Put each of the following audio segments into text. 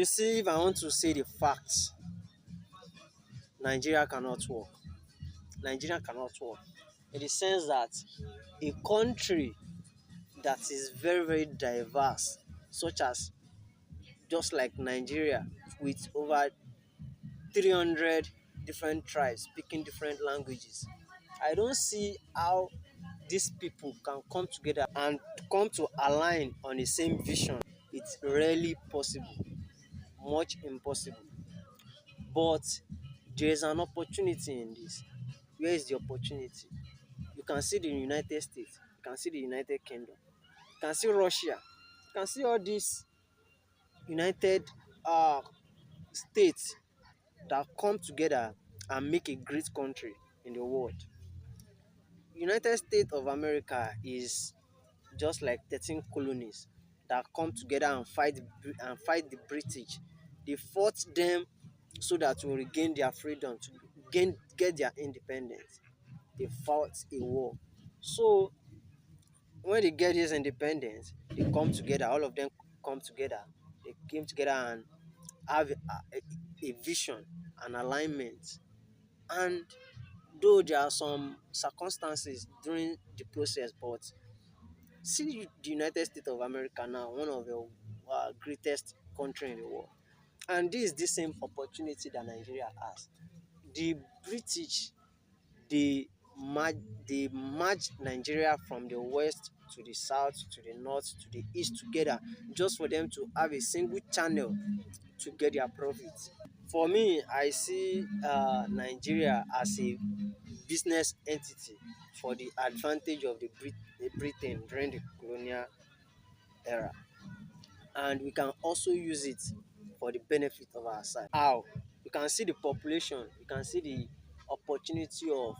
You see, if I want to say the facts, Nigeria cannot work. Nigeria cannot work in the sense that a country that is very, very diverse, such as just like Nigeria, with over 300 different tribes speaking different languages. I don't see how these people can come together and come to align on the same vision. It's rarely possible, much impossible. But there is an opportunity in this. Where is the opportunity? You can see the United States, you can see the United Kingdom, you can see Russia, you can see all these United states that come together and make a great country in the world. United States of America is just like 13 colonies that come together and fight the British. They fought them so that to regain their freedom, to get their independence. They fought a war. So when they get this independence, they come together. All of them come together. They came together and have a vision, an alignment. And though there are some circumstances during the process, but see the United States of America now, one of the greatest country in the world. And this is the same opportunity that Nigeria has. The British, they merged Nigeria from the west to the south to the north to the east together just for them to have a single channel to get their profits. For me, I see Nigeria as a business entity for the advantage of the Britain during the colonial era, and we can also use it for the benefit of our side. How? You can see the population, you can see the opportunity of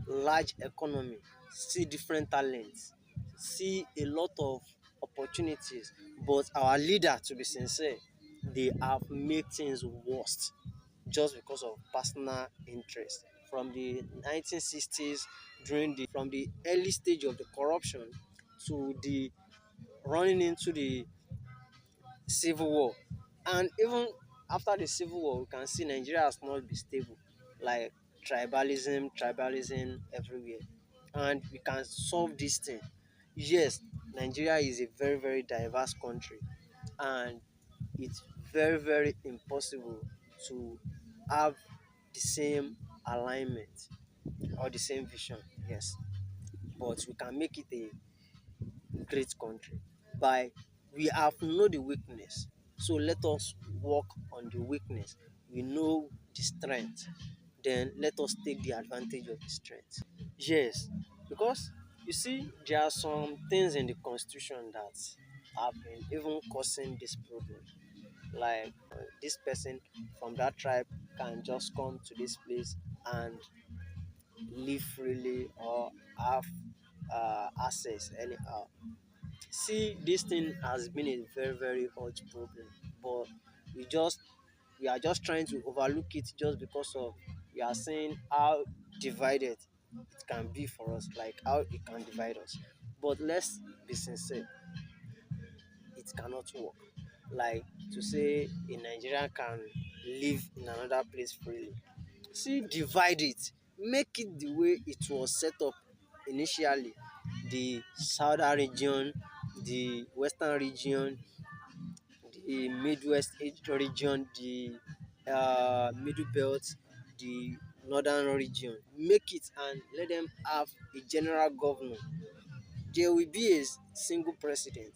large economy, see different talents, see a lot of opportunities, but our leader, to be sincere, they have made things worse just because of personal interest. From the 1960s, during the from the early stage of the corruption to the running into the civil war, and even after the civil war, we can see Nigeria has not been stable, like tribalism everywhere, and we can solve this thing. Yes, Nigeria is a very, very diverse country, and it's very, very impossible to have the same alignment or the same vision. Yes, but we can make it a great country by we have know the weakness, so let us work on the weakness. We know the strength, then let us take the advantage of the strength. Yes, because you see there are some things in the constitution that have been even causing this problem, like this person from that tribe can just come to this place and live freely or have access anyhow. See, this thing has been a very, very hot problem, but we just we are just trying to overlook it just because of we are seeing how divided it can be for us, like how it can divide us. But let's be sincere, it cannot work. Like to say a Nigerian can live in another place freely. See, divide it, make it the way it was set up initially. The southern region, the western region, the midwest region, the middle belt, the northern region. Make it and let them have a general governor. There will be a single president,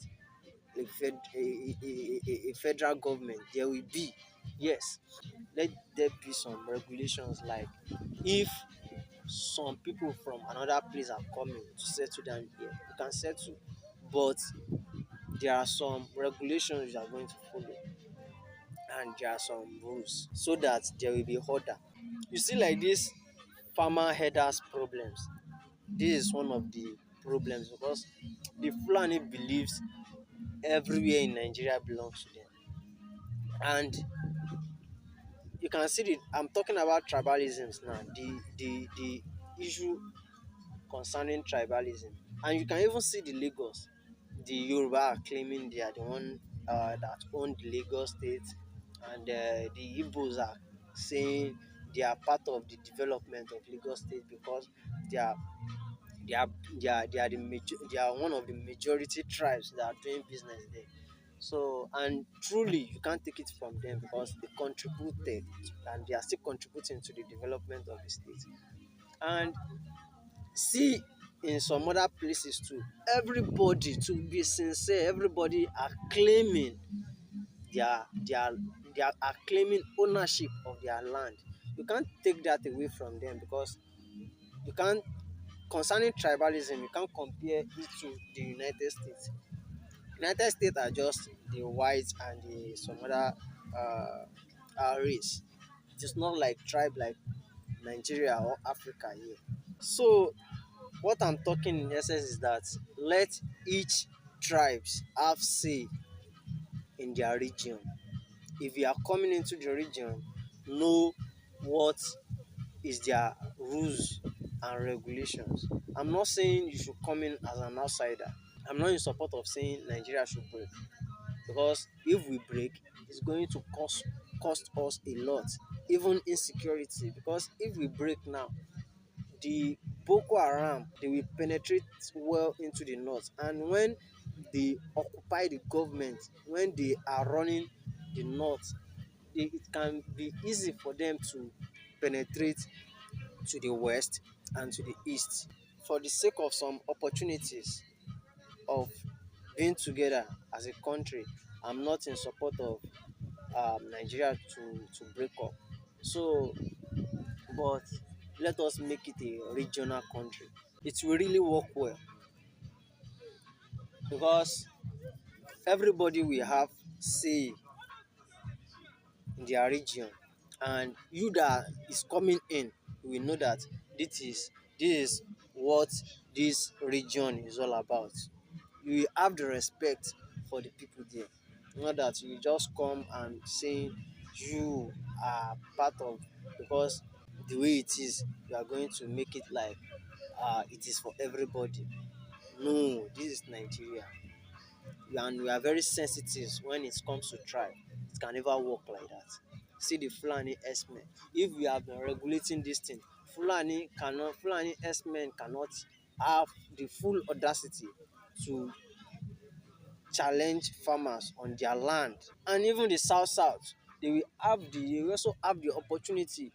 a federal government. There will be, yes. Let there be some regulations, like if some people from another place are coming to settle down here, you can settle, but there are some regulations you are going to follow, and there are some rules so that there will be order. You see, like this farmer headers problems, this is one of the problems because the Fulani believes everywhere in Nigeria belongs to them. And you can see the I'm talking about tribalisms now, the issue concerning tribalism. And you can even see the Lagos. The Yoruba are claiming they are the one that own the Lagos state, and the Igbos are saying they are part of the development of Lagos State because they are they are they are one of the majority tribes that are doing business there. So and truly you can't take it from them because they contributed and they are still contributing to the development of the state. And see in some other places too, everybody, to be sincere, everybody are claiming their they are claiming ownership of their land. You can't take that away from them because you can't. Concerning tribalism, you can't compare it to the United States. United States are just the whites and the some other race. It is not like tribe like Nigeria or Africa here. So what I'm talking in essence is that let each tribes have say in their region. If you are coming into the region, know what is their rules and regulations. I'm not saying you should come in as an outsider. I'm not in support of saying Nigeria should break because if we break, it's going to cost us a lot, even insecurity. Because if we break now, the Boko Haram they will penetrate well into the north, and when they occupy the government, when they are running the north, it can be easy for them to penetrate to the west and to the east. For the sake of some opportunities of being together as a country, I'm not in support of Nigeria to break up. So, but let us make it a regional country. It will really work well because everybody will have say in their region, and you that is coming in will know that this is what this region is all about. You will have the respect for the people there, not that you just come and saying you are part of, because the way it is you are going to make it like it is for everybody. No, this is Nigeria, and we are very sensitive when it comes to tribe. It can never work like that. See the Fulani herdsmen. If we have been regulating this thing, Fulani herdsmen cannot have the full audacity to challenge farmers on their land. And even the south, they will also have the opportunity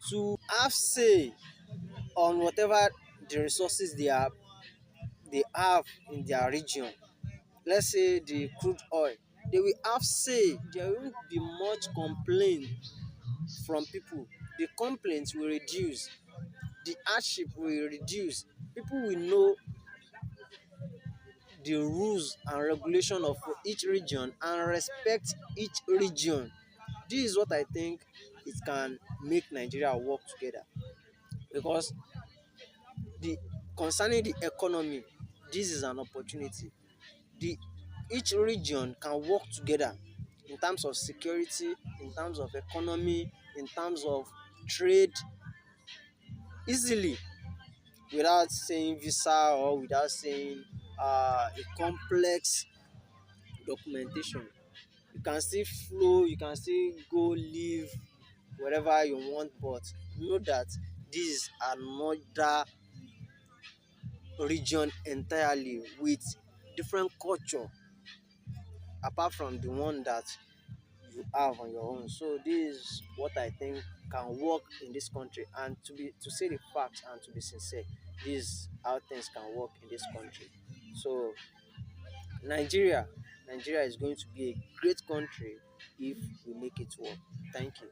to have say on whatever the resources they have in their region. Let's say the crude oil, they will have say. There won't be much complaint from people. The complaints will reduce, the hardship will reduce. People will know the rules and regulation of each region and respect each region. This is what I think it can make Nigeria work together, because the concerning the economy, this is an opportunity. The each region can work together in terms of security, in terms of economy, in terms of trade easily, without saying visa or without saying a complex documentation. You can still flow, you can still go live wherever you want, but know that this is another region entirely with different culture apart from the one that you have on your own. So this is what I think can work in this country. And to say the facts and to be sincere, this is how things can work in this country. So Nigeria, Nigeria is going to be a great country if we make it work. Thank you.